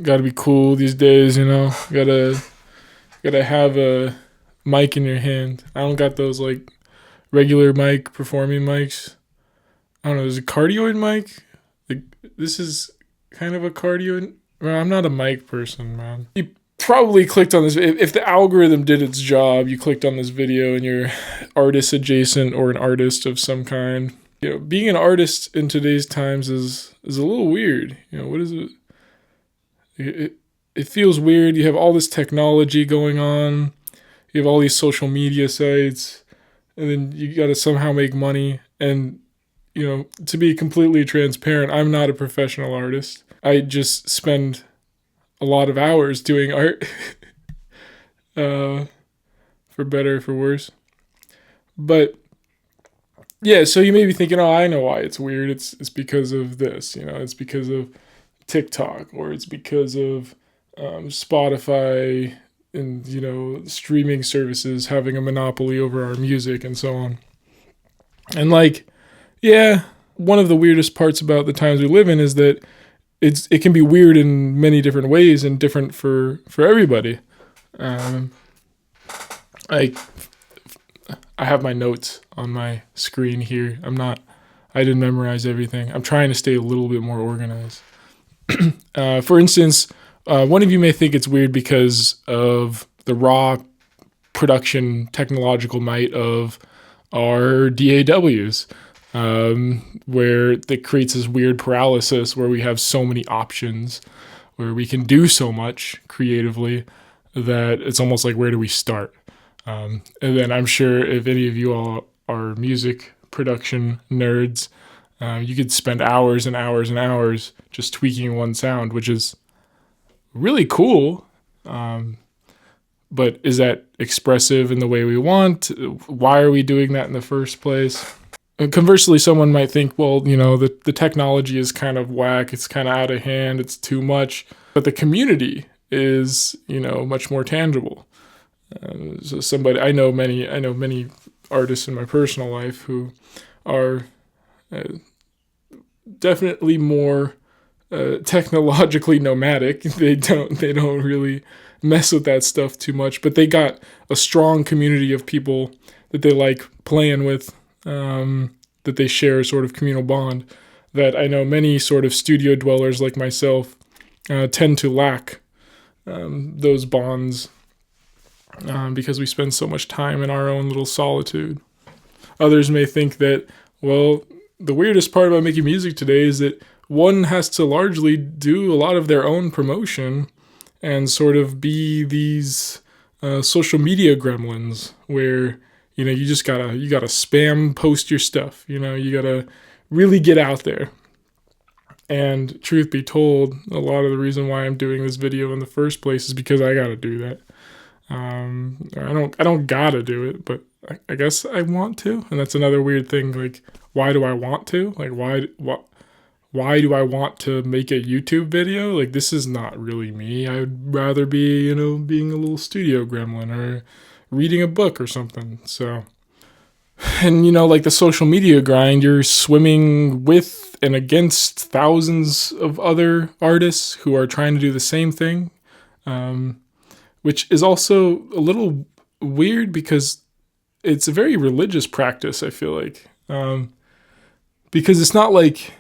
gotta be cool these days, you know. Gotta have a mic in your hand. I don't got those like regular mic performing mics. I don't know. There's a cardioid mic. Like this is kind of a cardio. Well, I'm not a mic person, man. You probably clicked on this. If the algorithm did its job, you clicked on this video and you're artist adjacent or an artist of some kind. You know, being an artist in today's times is a little weird. You know, what is it? It feels weird. You have all this technology going on. You have all these social media sites, and then you got to somehow make money. And you know, to be completely transparent, I'm not a professional artist. I just spend a lot of hours doing art, uh, for better or for worse. But yeah, so you may be thinking, oh, I know why it's weird. It's because of this, you know, it's because of TikTok, or it's because of Spotify and you know streaming services having a monopoly over our music and so on. And like, yeah, one of the weirdest parts about the times we live in is that it can be weird in many different ways and different for everybody. Um, I I have my notes on my screen here. I didn't memorize everything. I'm trying to stay a little bit more organized. For instance, one of you may think it's weird because of the raw production technological might of our DAWs, where it creates this weird paralysis where we have so many options, where we can do so much creatively that it's almost like, where do we start? And then I'm sure if any of you all are music production nerds, you could spend hours and hours and hours just tweaking one sound, which is really cool. But is that expressive in the way we want? Why are we doing that in the first place? And conversely, someone might think, well, you know, the technology is kind of whack. It's kind of out of hand. It's too much. But the community is, you know, much more tangible. So I know many artists in my personal life who are uh, definitely more technologically nomadic. They don't really mess with that stuff too much, but they got a strong community of people that they like playing with, that they share a sort of communal bond that I know many sort of studio dwellers like myself tend to lack those bonds, because we spend so much time in our own little solitude. Others may think that, well, the weirdest part about making music today is that one has to largely do a lot of their own promotion and sort of be these social media gremlins where, you know, you gotta spam post your stuff. You know, you gotta really get out there. And truth be told, a lot of the reason why I'm doing this video in the first place is because I gotta do that. I don't gotta do it, but I guess I want to, and that's another weird thing. Like, why do I want to? Like, why do I want to make a YouTube video? Like, this is not really me. I would rather be, you know, being a little studio gremlin or reading a book or something. So, and you know, like the social media grind, you're swimming with and against thousands of other artists who are trying to do the same thing. Which is also a little weird because it's a very religious practice, I feel like. Because it's not like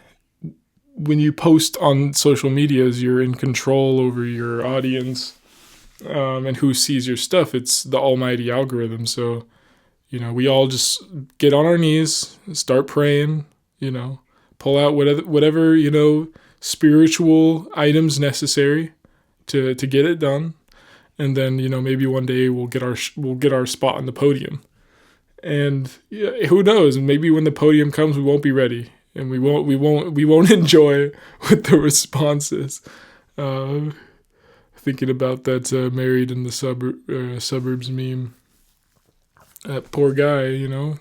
when you post on social medias, you're in control over your audience, and who sees your stuff. It's the almighty algorithm. So, you know, we all just get on our knees, start praying, you know, pull out whatever you know, spiritual items necessary to get it done. And then, you know, maybe one day we'll get our spot on the podium. And yeah, who knows? Maybe when the podium comes, we won't be ready, and we won't enjoy what the response is. Thinking about that married in the suburbs meme. That poor guy, you know,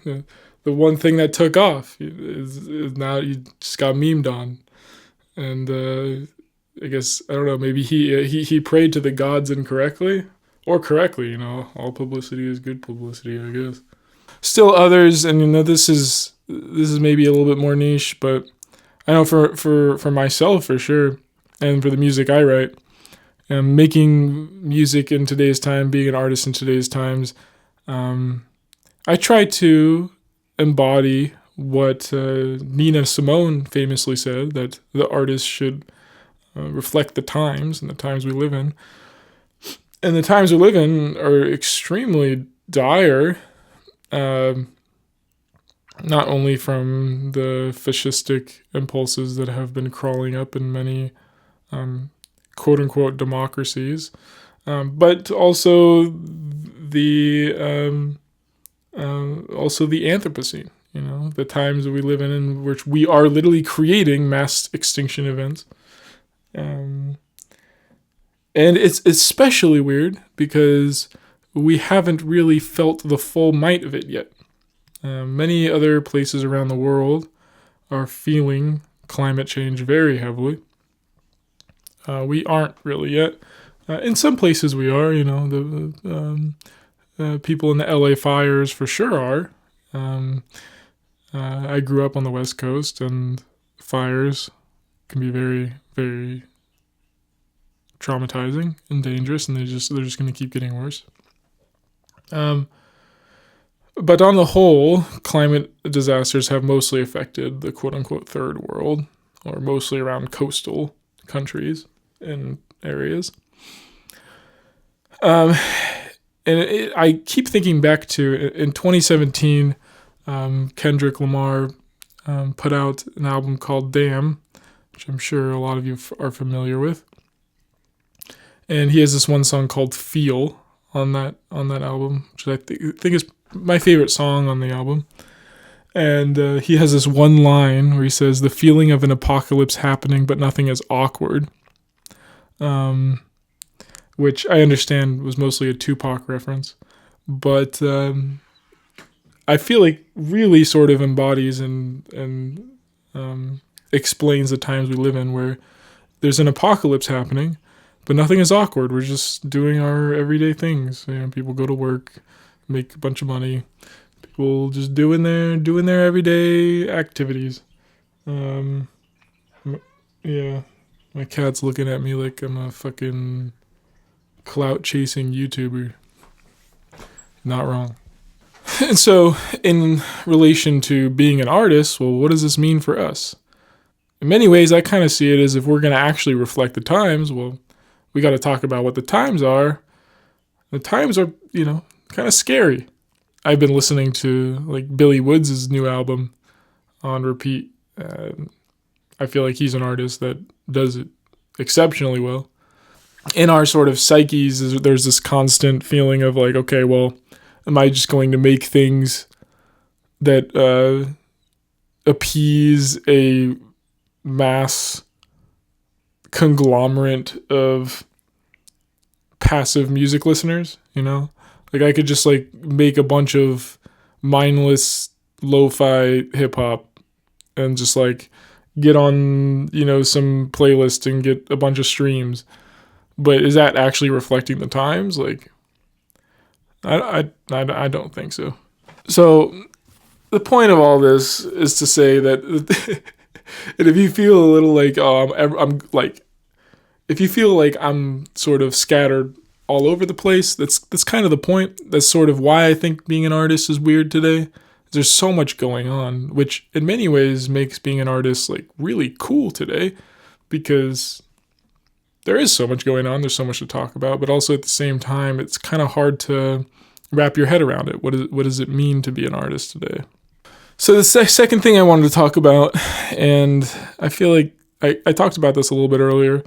the one thing that took off is now you just got memed on, and I guess I don't know. Maybe he prayed to the gods incorrectly or correctly. You know, all publicity is good publicity, I guess. Still others, and you know, this is maybe a little bit more niche, but I know for myself for sure, and for the music I write, making music in today's time, being an artist in today's times, I try to embody what Nina Simone famously said, that the artist should reflect the times and the times we live in. And the times we live in are extremely dire, not only from the fascistic impulses that have been crawling up in many quote-unquote democracies, but also the Anthropocene. The times that we live in which we are literally creating mass extinction events. And it's especially weird because we haven't really felt the full might of it yet. Many other places around the world are feeling climate change very heavily. We aren't really yet. In some places we are, the people in the LA fires for sure are. I grew up on the West Coast, and fires can be very, very traumatizing and dangerous, and they're just going to keep getting worse. But on the whole, climate disasters have mostly affected the quote-unquote third world, or mostly around coastal countries and areas. And I keep thinking back to, in 2017, Kendrick Lamar put out an album called Damn, which I'm sure a lot of you are familiar with. And he has this one song called Feel on that album, which I think is my favorite song on the album. And he has this one line where he says, "The feeling of an apocalypse happening, but nothing is awkward." Which I understand was mostly a Tupac reference. But I feel like really sort of embodies and explains the times we live in, where there's an apocalypse happening, but nothing is awkward. We're just doing our everyday things. People go to work, make a bunch of money. People just doing their everyday activities. Yeah, my cat's looking at me like I'm a fucking clout chasing YouTuber. Not wrong. And so, in relation to being an artist, well, what does this mean for us? In many ways, I kind of see it as, if we're going to actually reflect the times, well, we got to talk about what the times are. The times are, kind of scary. I've been listening to like Billy Woods' new album on repeat. I feel like he's an artist that does it exceptionally well. In our sort of psyches, there's this constant feeling of like, okay, well, am I just going to make things that appease a mass conglomerate of passive music listeners? Like I could just like make a bunch of mindless lo-fi hip-hop and just like get on, some playlist and get a bunch of streams. But is that actually reflecting the times? Like, I don't think so. So the point of all this is to say that, and if you feel a little like, I'm like, if you feel like I'm sort of scattered all over the place, that's kind of the point. That's sort of why I think being an artist is weird today. There's so much going on, which in many ways makes being an artist like really cool today, because there is so much going on. There's so much to talk about, but also at the same time, it's kind of hard to wrap your head around it. What does it mean to be an artist today? So the second thing I wanted to talk about, and I feel like I talked about this a little bit earlier,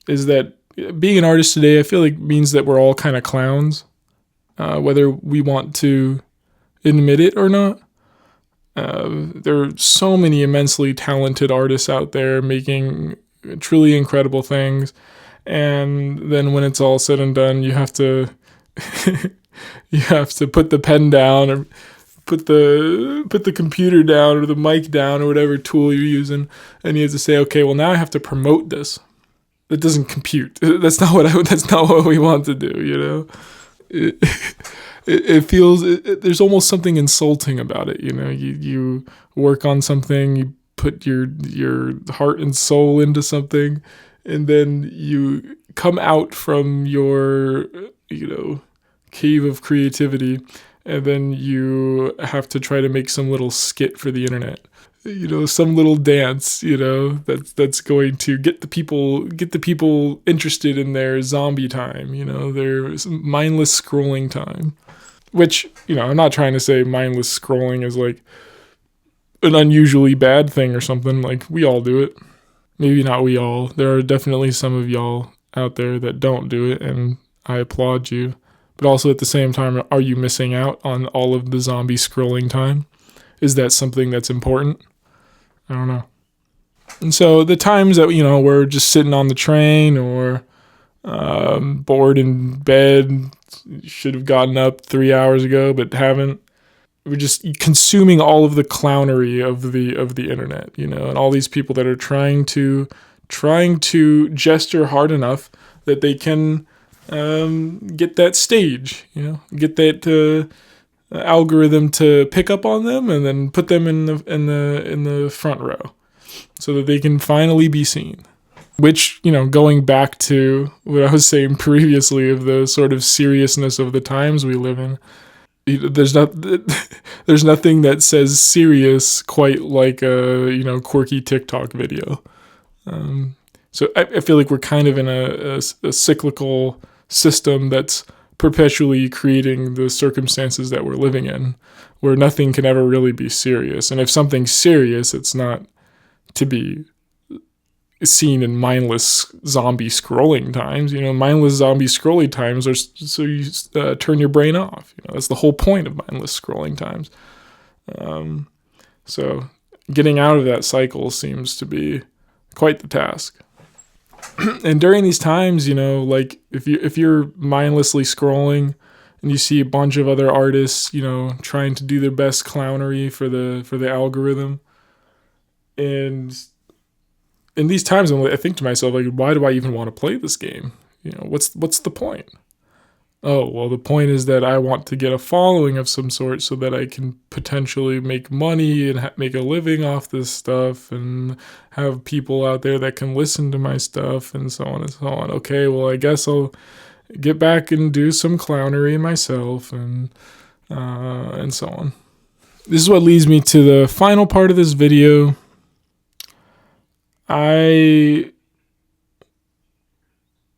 is that being an artist today, I feel like means that we're all kind of clowns, whether we want to admit it or not. There are so many immensely talented artists out there making truly incredible things, and then when it's all said and done, you have to put the pen down, or put the computer down, or the mic down, or whatever tool you're using, and you have to say, okay, well, now I have to promote this. That doesn't compute. That's not what we want to do. It feels there's almost something insulting about it. You work on something, you put your heart and soul into something, and then you come out from your, cave of creativity, and then you have to try to make some little skit for the internet. Some little dance, that's going to get the people interested in their zombie time, their mindless scrolling time. Which, I'm not trying to say mindless scrolling is like an unusually bad thing or something. Like, we all do it. Maybe not we all. There are definitely some of y'all out there that don't do it, and I applaud you. But also at the same time, are you missing out on all of the zombie scrolling time? Is that something that's important? I don't know. And so the times that, we're just sitting on the train or bored in bed, should have gotten up 3 hours ago but haven't. We're just consuming all of the clownery of the internet, and all these people that are trying to gesture hard enough that they can get that stage, get that algorithm to pick up on them and then put them in the front row so that they can finally be seen. Which, going back to what I was saying previously of the sort of seriousness of the times we live in, there's nothing that says serious quite like a, quirky TikTok video. So I feel like we're kind of in a cyclical system that's perpetually creating the circumstances that we're living in, where nothing can ever really be serious. And if something's serious, it's not to be seen in mindless zombie scrolling times. Mindless zombie scrolling times are so you turn your brain off. That's the whole point of mindless scrolling times. So getting out of that cycle seems to be quite the task. And during these times, like if you're mindlessly scrolling and you see a bunch of other artists, trying to do their best clownery for the algorithm, and in these times, I think to myself, like, why do I even want to play this game? What's the point? Oh, well, the point is that I want to get a following of some sort so that I can potentially make money and make a living off this stuff and have people out there that can listen to my stuff and so on and so on. Okay, well, I guess I'll get back and do some clownery myself and so on. This is what leads me to the final part of this video. I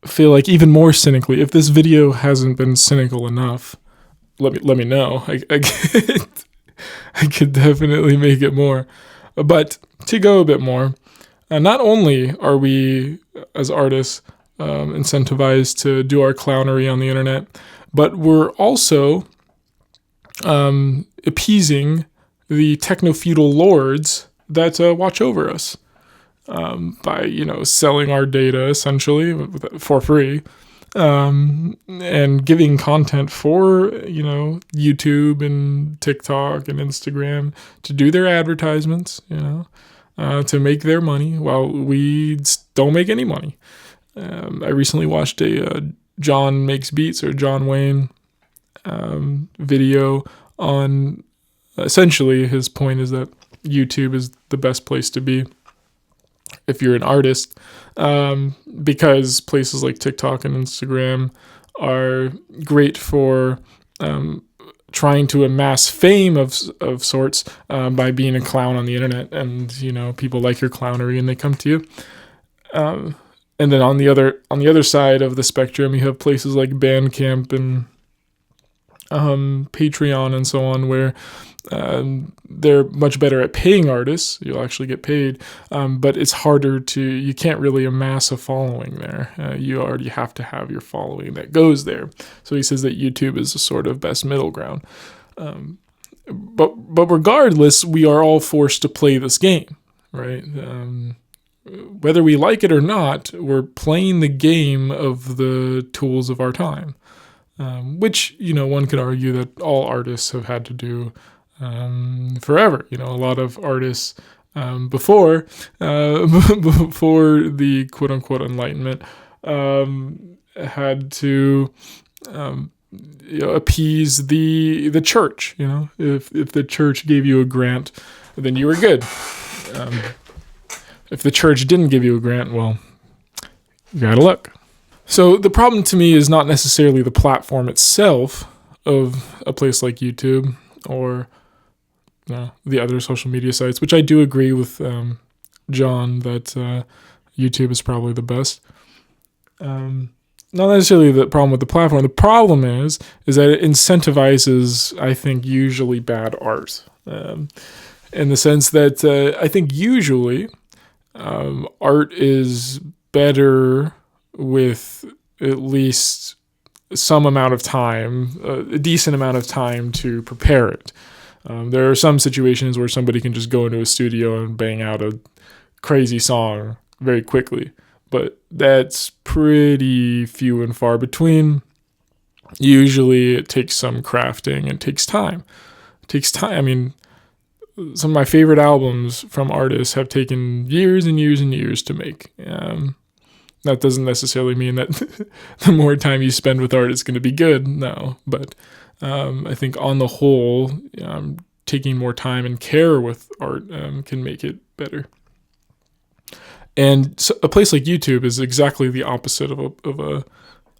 feel like even more cynically, if this video hasn't been cynical enough, let me know. I could definitely make it more. But to go a bit more, not only are we as artists incentivized to do our clownery on the internet, but we're also appeasing the techno-feudal lords that watch over us. By selling our data essentially for free, and giving content for YouTube and TikTok and Instagram to do their advertisements, to make their money while we don't make any money. I recently watched a John Makes Beats or John Wayne video on essentially his point is that YouTube is the best place to be if you're an artist, because places like TikTok and Instagram are great for trying to amass fame of sorts by being a clown on the internet, and people like your clownery and they come to you. And then on the other side of the spectrum, you have places like Bandcamp and Patreon and so on, where they're much better at paying artists. You'll actually get paid, but it's harder you can't really amass a following there. You already have to have your following that goes there. So he says that YouTube is a sort of best middle ground. But regardless, we are all forced to play this game, right? Whether we like it or not, we're playing the game of the tools of our time, which, one could argue that all artists have had to do forever. A lot of artists before the quote unquote Enlightenment had to appease the church. If the church gave you a grant, then you were good. If the church didn't give you a grant, well, you gotta look. So the problem to me is not necessarily the platform itself of a place like YouTube or the other social media sites, which I do agree with John that YouTube is probably the best. Not necessarily the problem with the platform. The problem is that it incentivizes, I think, usually bad art. In the sense that I think usually art is better with at least some amount of time, a decent amount of time to prepare it. There are some situations where somebody can just go into a studio and bang out a crazy song very quickly, but that's pretty few and far between. Usually it takes some crafting and takes time. It takes time. I mean, some of my favorite albums from artists have taken years and years and years to make. That doesn't necessarily mean that the more time you spend with art is going to be good. No, but I think on the whole, taking more time and care with art can make it better. And so a place like YouTube is exactly the opposite of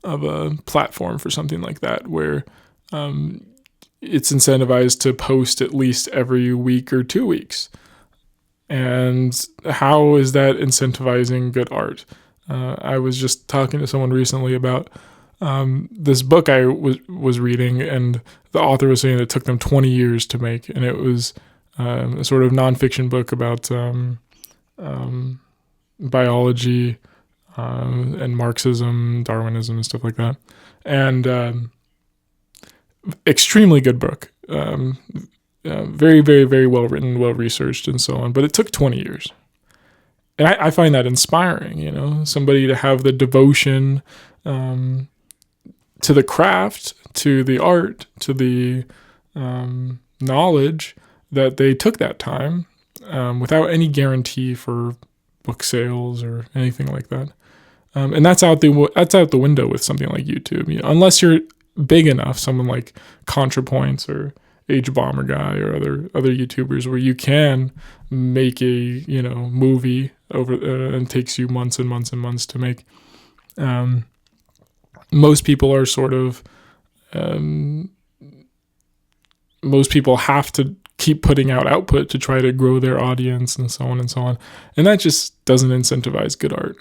a platform for something like that, where it's incentivized to post at least every week or 2 weeks. And how is that incentivizing good art? I was just talking to someone recently about this book I was reading, and the author was saying it took them 20 years to make, and it was a sort of nonfiction book about biology and Marxism, Darwinism, and stuff like that. And extremely good book. Very, very, very well written, well researched, and so on. But it took 20 years. And I find that inspiring, somebody to have the devotion to the craft, to the art, to the knowledge that they took that time without any guarantee for book sales or anything like that. And that's out the window with something like YouTube. Unless you're big enough, someone like ContraPoints or Age Bomber Guy or other YouTubers, where you can make a movie over and takes you months and months and months to make. Most people are sort of most people have to keep putting out output to try to grow their audience and so on and so on, and that just doesn't incentivize good art.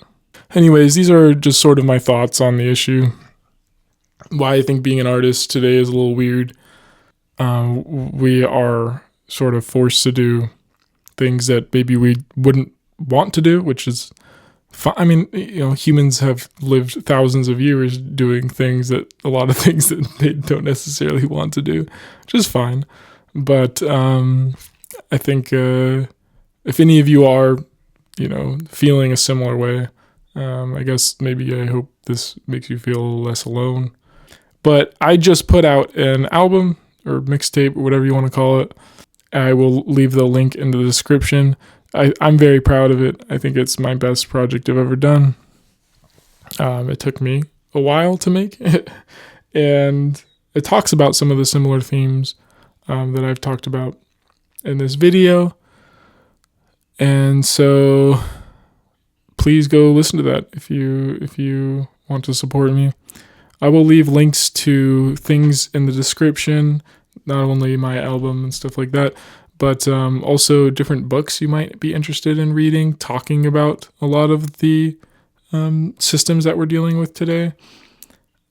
Anyways, these are just sort of my thoughts on the issue. Why I think being an artist today is a little weird. We are sort of forced to do things that maybe we wouldn't want to do, which is fine. I mean, humans have lived thousands of years doing a lot of things that they don't necessarily want to do, which is fine. But I think if any of you are, feeling a similar way, I guess I hope this makes you feel less alone. But I just put out an album or mixtape or whatever you want to call it. I will leave the link in the description. I'm very proud of it. I think it's my best project I've ever done. It took me a while to make it. And it talks about some of the similar themes that I've talked about in this video. And so please go listen to that if you want to support me. I will leave links to things in the description, not only my album and stuff like that, but also different books you might be interested in reading, talking about a lot of the systems that we're dealing with today.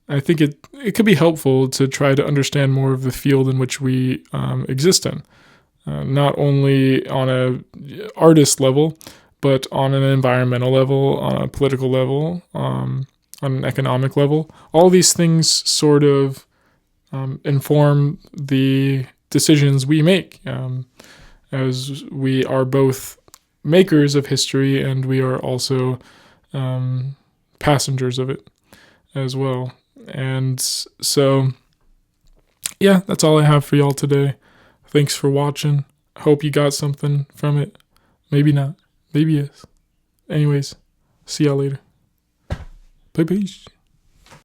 I think it could be helpful to try to understand more of the field in which we exist in, not only on a artist level, but on an environmental level, on a political level, on an economic level. All these things sort of inform the decisions we make, as we are both makers of history and we are also passengers of it as well. And so, yeah, that's all I have for y'all today. Thanks for watching. Hope you got something from it. Maybe not. Maybe yes. Anyways, see y'all later. Peace.